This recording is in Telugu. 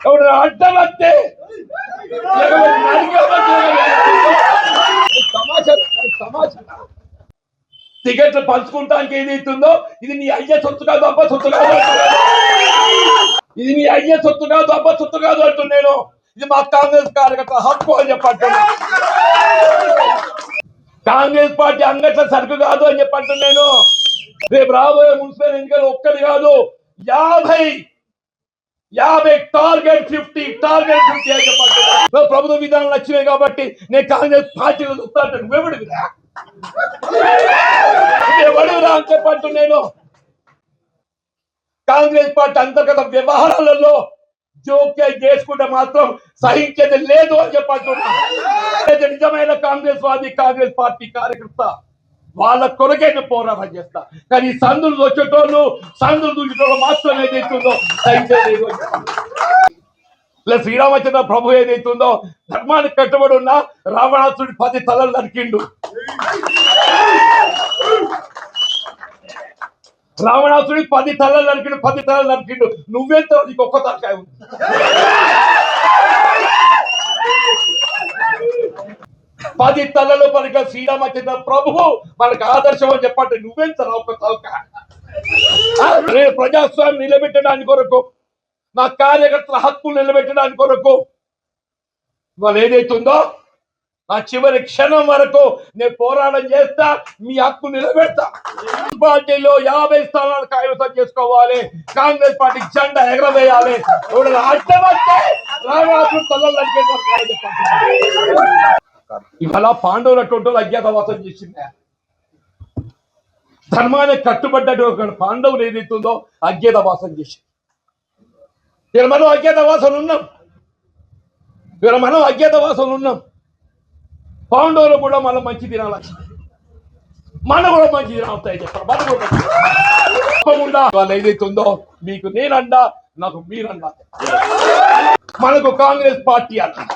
ఎవడు అడ్డం వస్తే టికెట్లు పంచుకుంటానికి ఏదైతుందో ఇది నీ అయ్యే సొత్తు కాదు, అబ్బ సొత్తు కాదు. ఇది నీ అయ్యే సొత్తు కాదు, అబ్బ సొత్తు కాదు అంటున్నాను. ఇది మా కాంగ్రెస్ కార్యకర్త హక్కు అని చెప్పంటున్నా. కాంగ్రెస్ పార్టీ అంగట్ల సరుకు కాదు అని చెప్పంటున్నాను. రేపు రాబోయే మున్సిపల్ ఎన్నికలు ఒక్కటి కాదు, 50 టార్గెట్ 50 అని చెప్పంటున్నా. ప్రభుత్వ విధానాలు వచ్చినాయి కాబట్టి నేను కాంగ్రెస్ పార్టీలో చూస్తాను. నువ్వెవడివిరా అని చెప్పంటున్నాను. కాంగ్రెస్ పార్టీ అంతర్గత వ్యవహారాలలో జోక్యం చేసుకుంటే మాత్రం సహించేది లేదు అని చెప్పంటున్నా. నిజమైన కాంగ్రెస్ వాది, కాంగ్రెస్ పార్టీ కార్యకర్త వాళ్ళ కొరకే పోరాటం చేస్తా. కానీ సందులు వచ్చేటోళ్ళు, సందులు దూచేటోళ్ళు మాత్రం ఏదైతుందో సహించలేదు. శ్రీరామచంద్ర ప్రభు ఏదైతుందో ధర్మానికి కట్టుబడి ఉన్న రావణాసుడి 10 తలలు నరికిండు. రావణాసుడి 10 తలలు నరికిండు. నువ్వెంత నీకు ఒక్క తలకాయ ఉంది. పది తలలో పలిక శ్రీరామచంద్ర ప్రభువు మనకు ఆదర్శం అని చెప్పండి. నువ్వెంత ఒక తలకాయ. నేను ప్రజాస్వామ్యం నిలబెట్టడానికి కొరకు, నా కార్యకర్తల హక్కులు నిలబెట్టడానికి కొరకు వాళ్ళు ఏదైతుందో నా చివరి క్షణం వరకు నేను పోరాటం చేస్తా. మీ హక్కు నిలబెడతా. పార్టీలో 50 స్థానాలు కైవసం చేసుకోవాలి. కాంగ్రెస్ పార్టీ జెండా ఎగరవేయాలి. అడ్డమంటే ఇవాళ పాండవులు అటువంటి అజ్ఞాతవాసం చేసింది. ధర్మానికి కట్టుబడ్డటువంటి పాండవులు ఏదైతుందో అజ్ఞాతవాసం చేసింది. ఇక్కడ మనం అజ్ఞాతవాసం ఉన్నాం. పాండవులు కూడా మళ్ళీ మంచి దినాలు వచ్చినాయి. మన కూడా మంచి దినాలు వస్తాయి చెప్పారు. మన కూడా తప్పకుండా వాళ్ళు ఏదైతుందో మీకు నేనండా, నాకు మీరన్నా. మనకు కాంగ్రెస్ పార్టీ అన్న